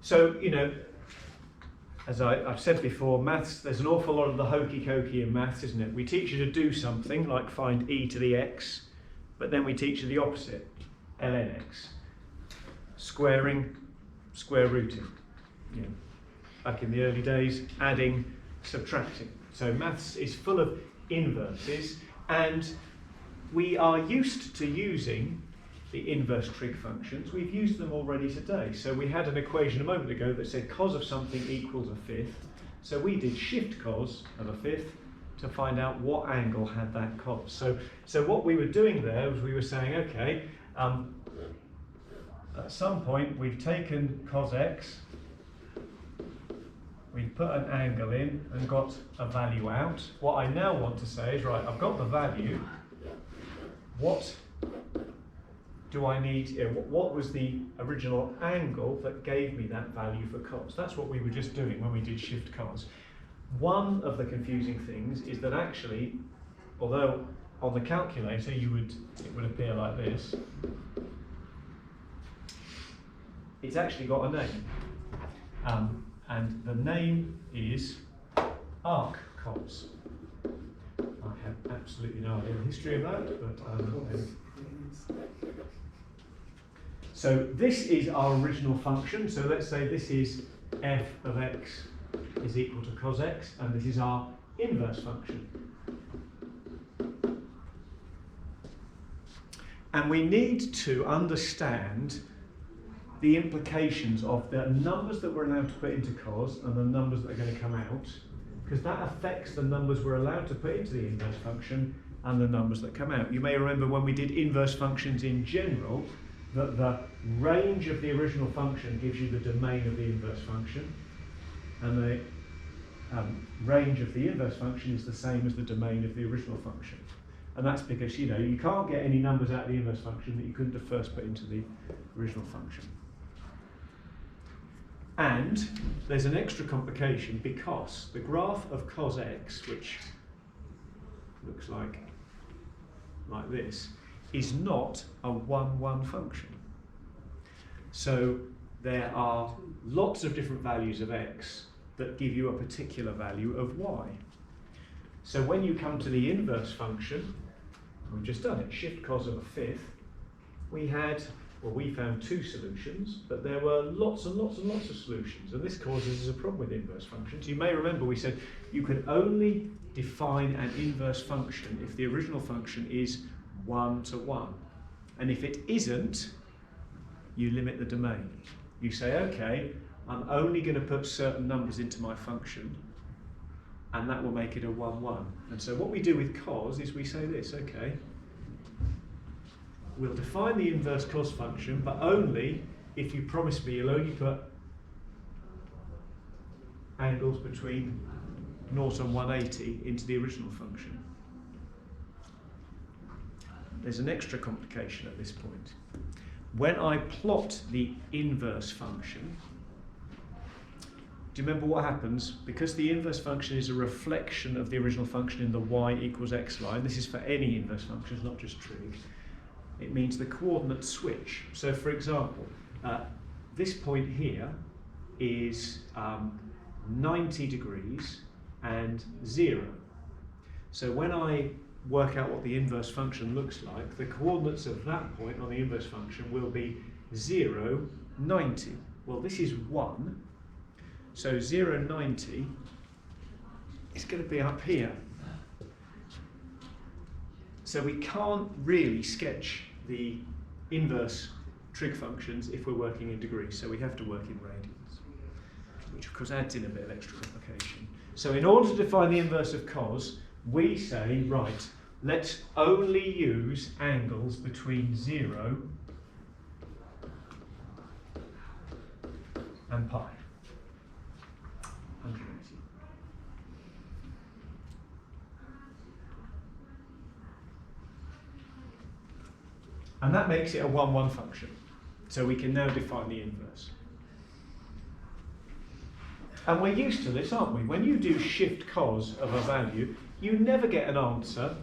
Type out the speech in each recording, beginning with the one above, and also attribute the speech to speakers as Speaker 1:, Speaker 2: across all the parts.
Speaker 1: So, you know, as I've said before, maths, there's an awful lot of the hokey-cokey in maths, isn't it? We teach you to do something, like find e to the x, but then we teach you the opposite, ln x. Squaring, square rooting. You know, back in the early days, adding, subtracting. So maths is full of inverses, and we are used to using the inverse trig functions. We've used them already today. So we had an equation a moment ago that said cos of something equals a fifth. So we did shift cos of a fifth to find out what angle had that cos. So what we were doing there was we were saying, okay, at some point we've taken cos x, we've put an angle in and got a value out. What I now want to say is, right, I've got the value. What do I need, what was the original angle that gave me that value for cos? That's what we were just doing when we did shift cos. One of the confusing things is that actually, although on the calculator it would appear like this, it's actually got a name. And the name is arc cos. I have absolutely no idea the history of that, but so this is our original function. So let's say this is f of x is equal to cos x, and this is our inverse function. And we need to understand the implications of the numbers that we're allowed to put into cos and the numbers that are going to come out, because that affects the numbers we're allowed to put into the inverse function and the numbers that come out. You may remember when we did inverse functions in general, that the range of the original function gives you the domain of the inverse function, and the range of the inverse function is the same as the domain of the original function. And that's because, you know, you can't get any numbers out of the inverse function that you couldn't have first put into the original function. And there's an extra complication because the graph of cos x, which looks like this, is not a 1-1 function. So there are lots of different values of x that give you a particular value of y. So when you come to the inverse function, we've just done it, shift cos of a fifth, we found two solutions, but there were lots and lots and lots of solutions, and this causes us a problem with inverse functions. You may remember we said you can only define an inverse function if the original function is 1 to 1. And if it isn't, you limit the domain. You say, okay, I'm only going to put certain numbers into my function, and that will make it a 1-1. And so what we do with cos is we say this, okay, we'll define the inverse cos function, but only if you promise me you'll only put angles between 0 and 180 into the original function. There's an extra complication at this point. When I plot the inverse function, do you remember what happens? Because the inverse function is a reflection of the original function in the y equals x line, this is for any inverse functions, not just trig, it means the coordinates switch. So for example, this point here is 90 degrees and 0. So when I work out what the inverse function looks like, the coordinates of that point on the inverse function will be 0, 90. Well, this is 1, so 0, 90 is going to be up here. So we can't really sketch the inverse trig functions if we're working in degrees, so we have to work in radians, which of course adds in a bit of extra complication. So in order to define the inverse of cos, we say, right, let's only use angles between 0 and pi. 180. And that makes it a 1-1 function. So we can now define the inverse. And we're used to this, aren't we? When you do shift cos of a value, you never get an answer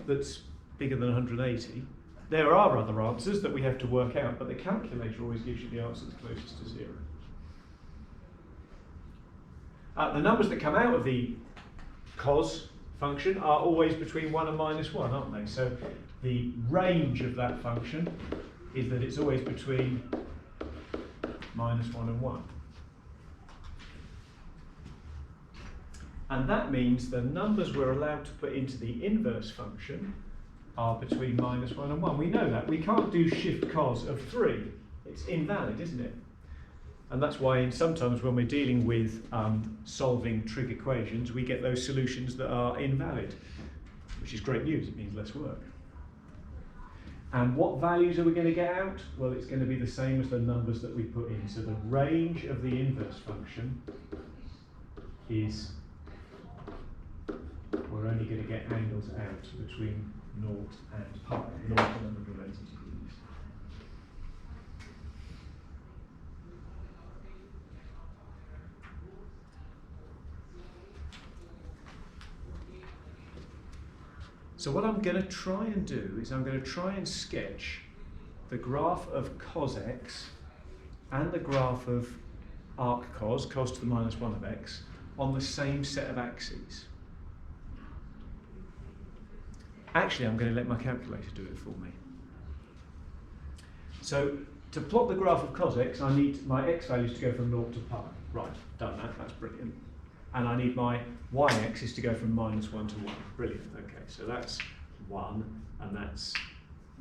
Speaker 1: that's bigger than 180. There are other answers that we have to work out, but the calculator always gives you the answer that's closest to 0. The numbers that come out of the cos function are always between 1 and -1, aren't they? So the range of that function is that it's always between -1 and 1. And that means the numbers we're allowed to put into the inverse function are between -1 and 1. We know that. We can't do shift cos of 3. It's invalid, isn't it? And that's why sometimes when we're dealing with solving trig equations, we get those solutions that are invalid, which is great news. It means less work. And what values are we going to get out? Well, it's going to be the same as the numbers that we put in. So the range of the inverse function is, we're only going to get angles out between 0 and pi, 0 to 180 degrees. So what I'm going to try and do is I'm going to try and sketch the graph of cos x and the graph of arc cos, cos to the -1 of x, on the same set of axes. Actually, I'm going to let my calculator do it for me. So to plot the graph of cos x, I need my x values to go from 0 to pi. Right, done that, that's brilliant. And I need my y-axis to go from -1 to 1. Brilliant, okay, so that's 1 and that's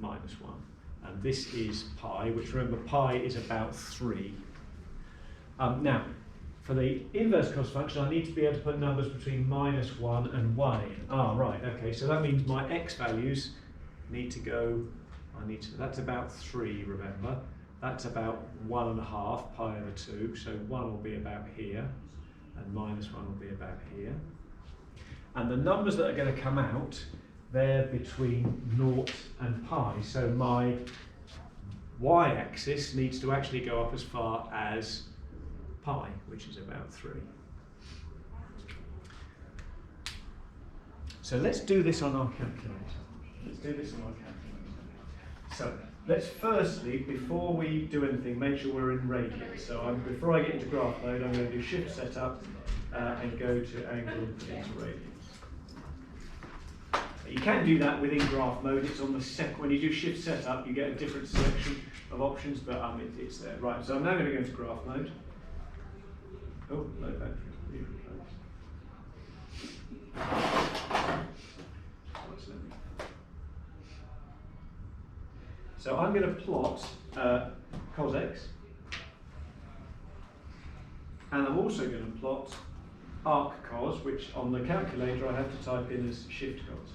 Speaker 1: -1. And this is pi, which remember pi is about 3. Now, for the inverse cos function, I need to be able to put numbers between -1 and 1 in. Ah, right, okay, so that means my x values need to go, that's about 3, remember. That's about 1.5 pi over 2, so 1 will be about here. And -1 will be about here. And the numbers that are going to come out, they're between 0 and pi. So my y-axis needs to actually go up as far as pi, which is about 3. So let's do this on our calculator. So let's firstly, before we do anything, make sure we're in radians. So before I get into graph mode, I'm going to do shift setup and go to angle and put into radians. You can do that within graph mode. It's on the second. When you do shift setup, you get a different selection of options, but it's there. Right. So I'm now going to go into graph mode. Oh, no battery. So I'm going to plot cos x, and I'm also going to plot arc cos, which on the calculator I have to type in as shift cos.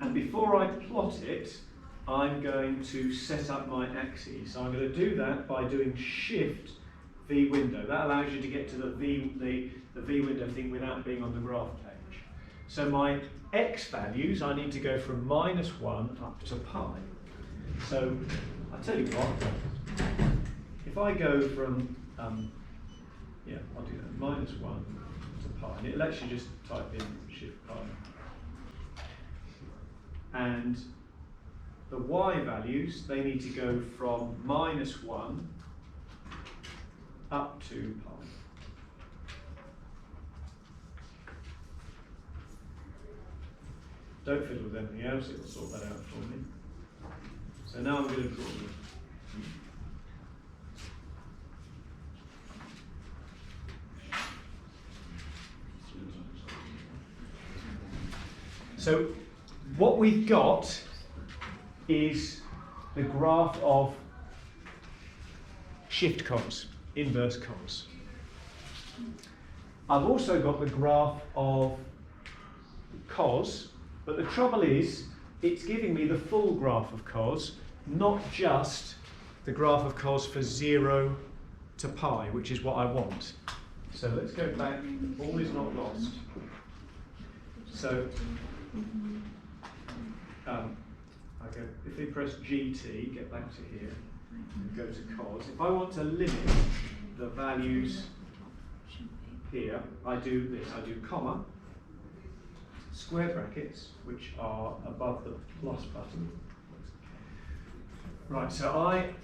Speaker 1: And before I plot it, I'm going to set up my axes. So I'm going to do that by doing shift V window. That allows you to get to the V window thing without being on the graph page. So my x values, I need to go from -1 up to pi. So I'll tell you what, if I go from, I'll do that, -1 to pi, and it lets you just type in shift pi. And the y values, they need to go from -1 up to pi. Don't fiddle with anything else, it will sort that out for me. So now I'm going to draw them. So what we've got is the graph of shift cos, inverse cos. I've also got the graph of cos, but the trouble is it's giving me the full graph of cos, not just the graph of cos for 0 to pi, which is what I want. So let's go back, all is not lost. So if we press GT, get back to here, and go to cos. If I want to limit the values here, I do this. I do comma, square brackets, which are above the plus button, Right, so I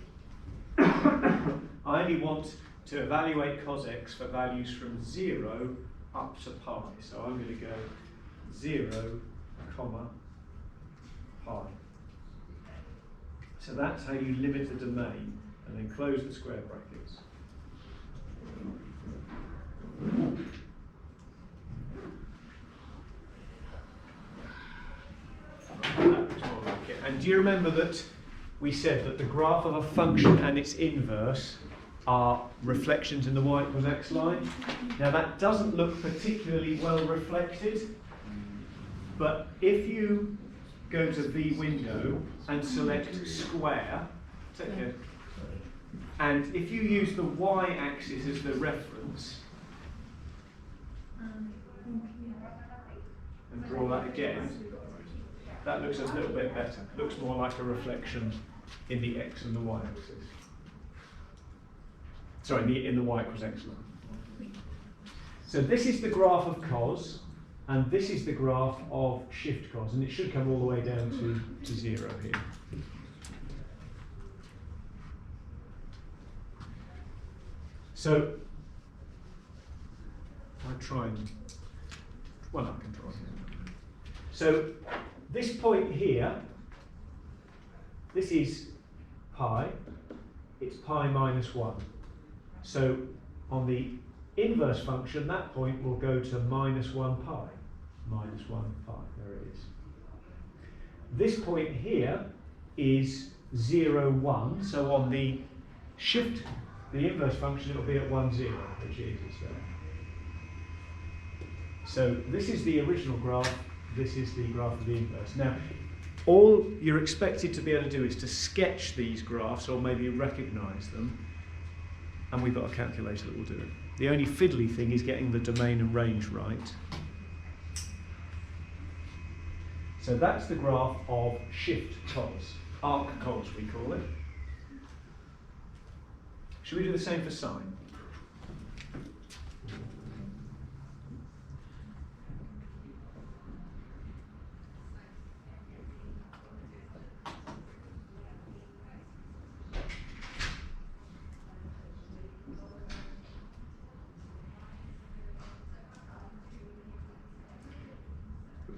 Speaker 1: only want to evaluate cos x for values from 0 up to pi. So I'm going to go 0, comma, pi. So that's how you limit the domain and then close the square brackets. And do you remember that we said that the graph of a function and its inverse are reflections in the y equals x line? Now that doesn't look particularly well reflected, but if you go to the window and select square, and if you use the y-axis as the reference, and draw that again, that looks a little bit better. Looks more like a reflection in the x and the y-axis. Sorry, in the y equals x line. So this is the graph of cos, and this is the graph of shift cos, and it should come all the way down to 0 here. So I try and, well, I can draw it. So this point here, this is pi, it's pi minus 1. So on the inverse function, that point will go to minus 1 pi. Minus 1 pi, there it is. This point here is 0, 1. So on the shift, the inverse function, it will be at 1, 0, which is there. So this is the original graph, this is the graph of the inverse. Now, all you're expected to be able to do is to sketch these graphs or maybe recognise them, and we've got a calculator that will do it. The only fiddly thing is getting the domain and range right. So that's the graph of shift cos, arc cos we call it. Should we do the same for sine?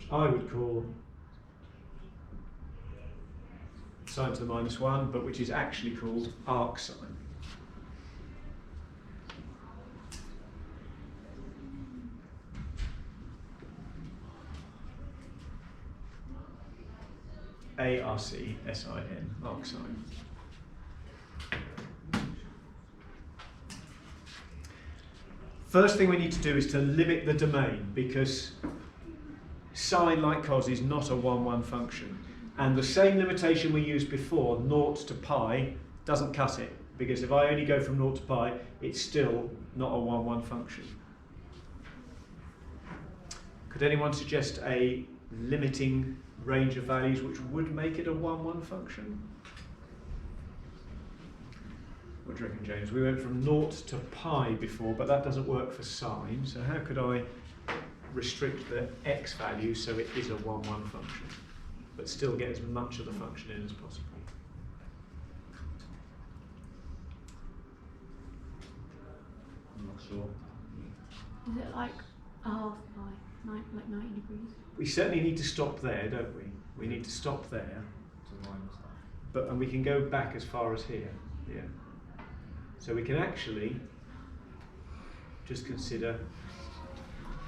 Speaker 1: I would call sine to the minus 1, but which is actually called arc sine. A-R-C-S-I-N, arc sine. First thing we need to do is to limit the domain, because sine, like cos, is not a 1-1 function. And the same limitation we used before, 0 to pi, doesn't cut it. Because if I only go from 0 to pi, it's still not a 1-1 function. Could anyone suggest a limiting range of values which would make it a 1-1 function? What do you reckon, James? We went from 0 to pi before, but that doesn't work for sine. So how could I restrict the x value so it is a 1-1 function, but still get as much of the function in as possible?
Speaker 2: I'm not sure.
Speaker 3: Is it like a half pi, like 90 degrees?
Speaker 1: We certainly need to stop there, don't we? We need to stop there. And we can go back as far as here. Yeah. So we can actually just consider,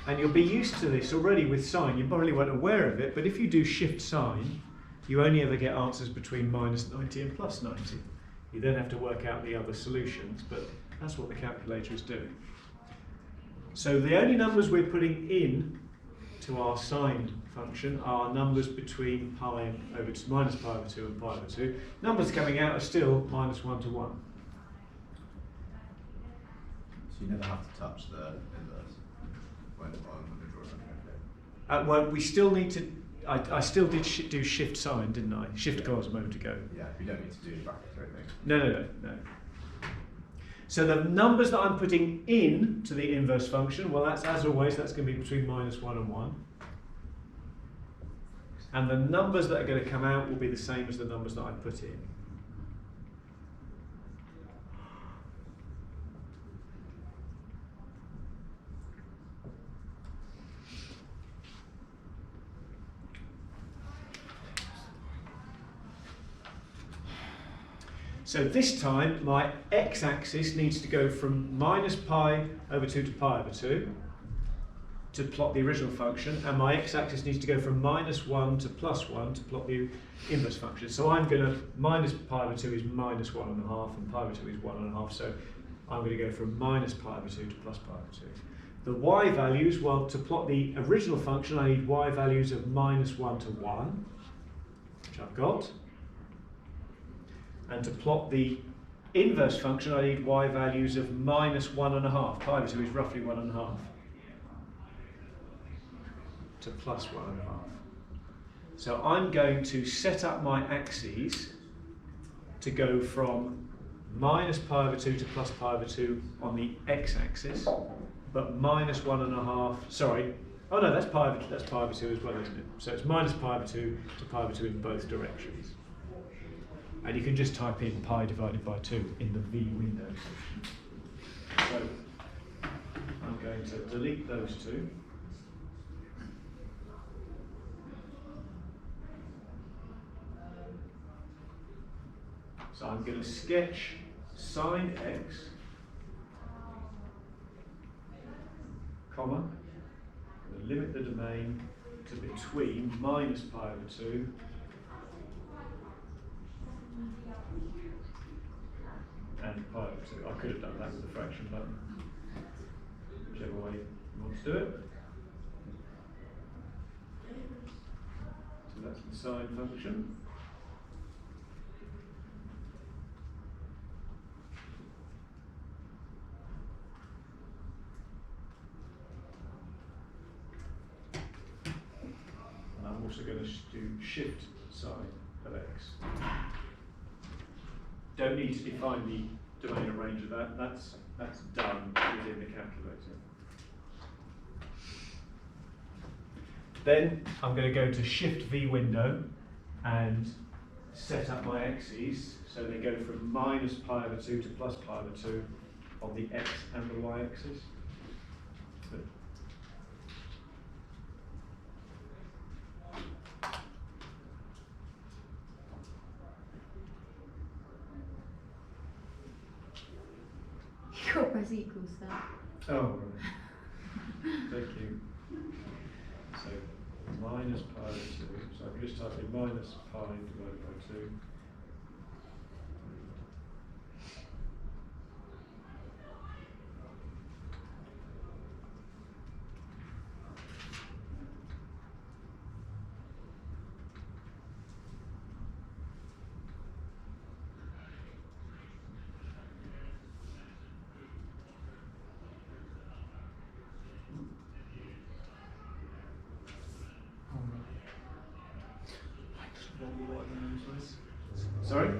Speaker 1: and you'll be used to this already with sine, you probably weren't aware of it, but if you do shift sine, you only ever get answers between minus 90 and plus 90. You then have to work out the other solutions, but that's what the calculator is doing. So the only numbers we're putting in to our sine function are numbers between pi over to minus pi over 2 and pi over 2. Numbers coming out are still minus 1 to 1.
Speaker 2: So you never have to touch the inverse when the drawing.
Speaker 1: Well, we still need to. I still did do shift sine, didn't I? Shift cos a moment ago.
Speaker 2: Yeah, you don't need to do brackets or anything.
Speaker 1: No. So the numbers that I'm putting in to the inverse function, well, that's as always, that's going to be between minus 1 and 1. And the numbers that are going to come out will be the same as the numbers that I put in. So this time my x-axis needs to go from minus pi over 2 to pi over 2 to plot the original function, and my x-axis needs to go from minus 1 to plus 1 to plot the inverse function. So I'm going to, minus pi over 2 is minus 1.5 and pi over 2 is 1.5, so I'm going to go from minus pi over 2 to plus pi over 2. The y values, well, to plot the original function I need y values of minus 1 to 1, which I've got. And to plot the inverse function I need y values of minus 1.5. Pi over 2 is roughly 1.5. To plus 1.5. So I'm going to set up my axes to go from minus pi over 2 to plus pi over 2 on the x-axis, but minus 1.5, sorry, oh no, that's pi over 2 as well, isn't it? So it's minus pi over 2 to pi over 2 in both directions. And you can just type in pi divided by 2 in the V window section. So I'm going to delete those two. So I'm going to sketch sine x, comma, I'm going to limit the domain to between minus pi over 2 and pi over 2. I could have done that with the fraction button, whichever way you want to do it. So that's the sine function. I'm also going to do shift sine of x. Don't need to define the domain and range of that. That's done within the calculator. Then I'm going to go to Shift V window and set up my axes so they go from minus pi over 2 to plus pi over 2 on the x and the y axis.
Speaker 3: You got press equals that.
Speaker 1: Oh, right. Thank you. So minus pi over 2. So I can just type in minus pi divided by 2. Sorry?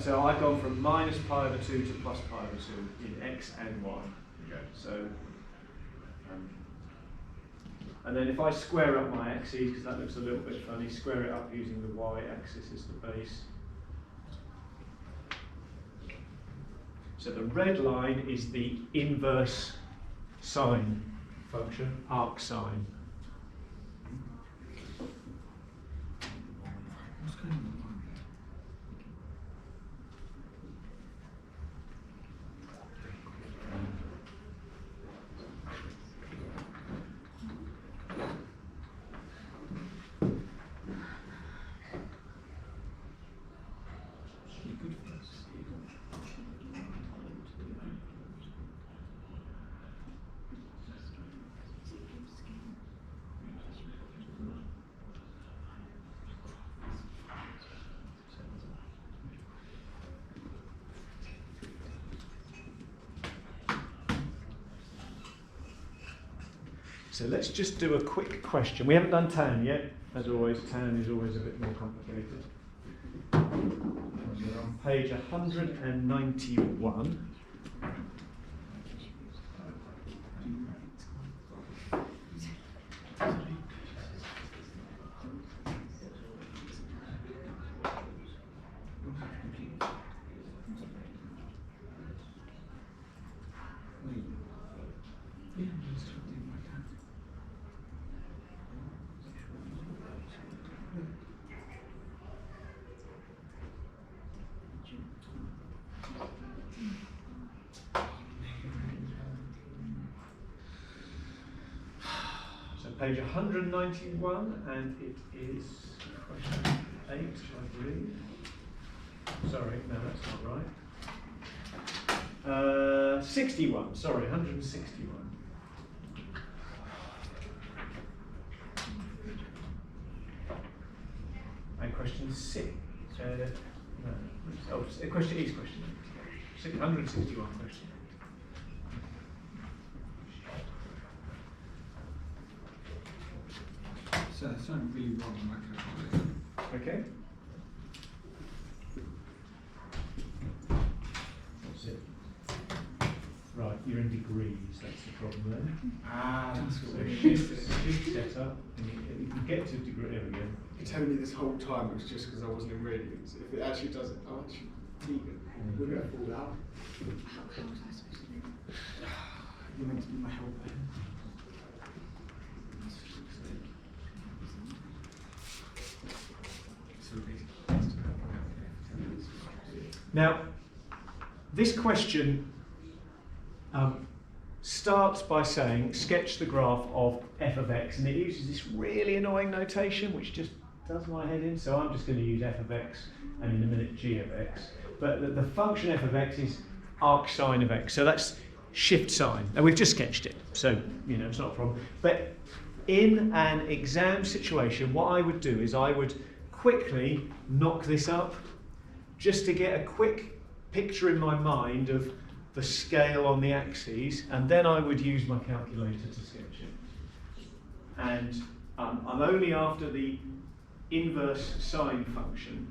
Speaker 1: So I've gone from minus pi over 2 to plus pi over 2 in x and y.
Speaker 2: Okay.
Speaker 1: So, and then if I square up my axes, because that looks a little bit funny, square it up using the y-axis as the base. So the red line is the inverse sine function, arc sine. So let's just do a quick question. We haven't done tan yet. As always, tan is always a bit more complicated. We're on page 191. page 191, and it is question 8, I believe. Sorry, no, that's not right. 61, sorry, 161. And question 6. No, question is question 161 question.
Speaker 4: So it's something really wrong with my calculator.
Speaker 1: Okay. That's it. Right, you're in degrees, that's the problem then.
Speaker 4: Ah, that's
Speaker 1: So
Speaker 4: what we
Speaker 1: shift set up, and you can get to degree, there we go.
Speaker 4: You're telling me this whole time it was just because I wasn't in radians. If it actually does it, I'm actually vegan. We're going to fall out.
Speaker 3: How was I supposed to do that?
Speaker 4: You're meant to be my helper.
Speaker 1: Now, this question starts by saying, sketch the graph of f of x, and it uses this really annoying notation which just does my head in, so I'm just going to use f of x and in a minute g of x. But the function f of x is arc sine of x, so that's shift sine, and we've just sketched it, so you know it's not a problem. But in an exam situation, what I would do is I would quickly knock this up just to get a quick picture in my mind of the scale on the axes, and then I would use my calculator to sketch it. And I'm only after the inverse sine function.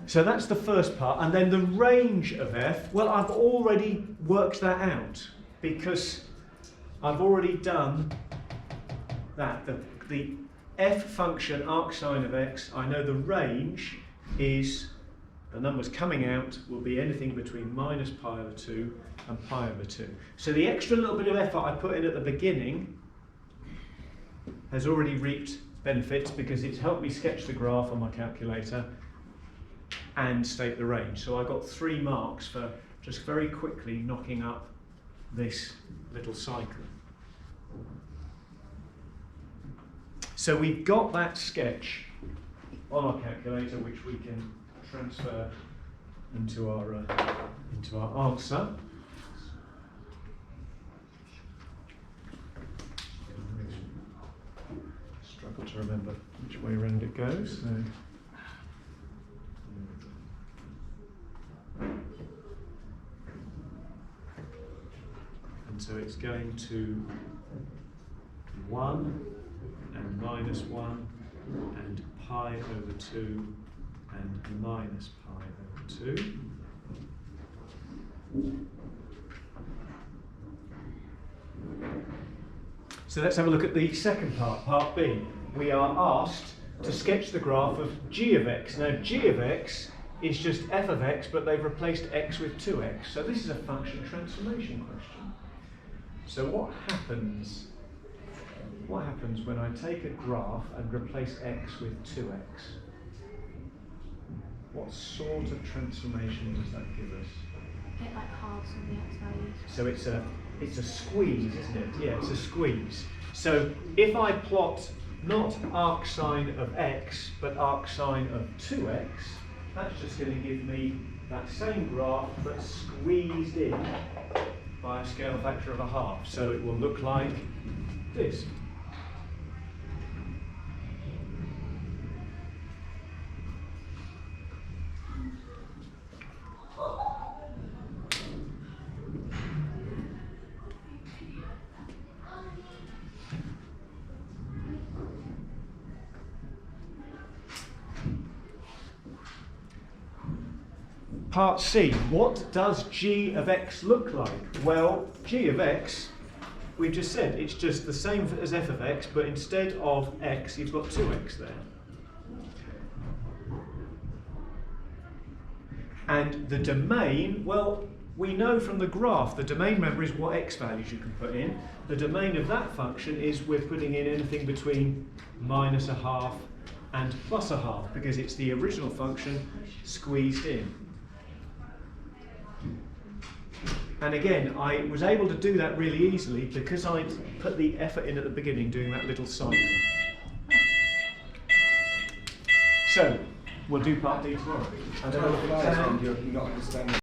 Speaker 1: So that's the first part, and then the range of f, well, I've already worked that out because I've already done that. The f function arc sine of x, I know the range is, the numbers coming out will be anything between minus pi over 2 and pi over 2. So the extra little bit of effort I put in at the beginning has already reaped benefits because it's helped me sketch the graph on my calculator and state the range. So I got 3 marks for just very quickly knocking up this little cycle. So we've got that sketch on our calculator which we can transfer into our answer. Struggle to remember which way around it goes. So. And so it's going to 1 and minus 1 and pi over 2 and minus pi over 2. So let's have a look at the second part, part B. We are asked to sketch the graph of g of x. Now g of x is just f of x, but they've replaced x with 2x. So this is a function transformation question. So what happens when I take a graph and replace x with 2x? What sort of transformation does that give us?
Speaker 3: It like halves of the x values.
Speaker 1: So it's a squeeze, isn't it? Yeah, it's a squeeze. So if I plot not arc sine of x, but arc sine of 2x, that's just going to give me that same graph, but squeezed in by a scale factor of 1/2. So it will look like this. Part C, what does g of x look like? Well, g of x, we've just said, it's just the same as f of x, but instead of x, you've got 2x there. And the domain, well, we know from the graph, the domain, remember, is what x values you can put in. The domain of that function is we're putting in anything between minus 1/2 and plus 1/2, because it's the original function squeezed in. And again, I was able to do that really easily because I put the effort in at the beginning doing that little cycle. So, we'll do part D tomorrow. And then
Speaker 4: You're not understanding.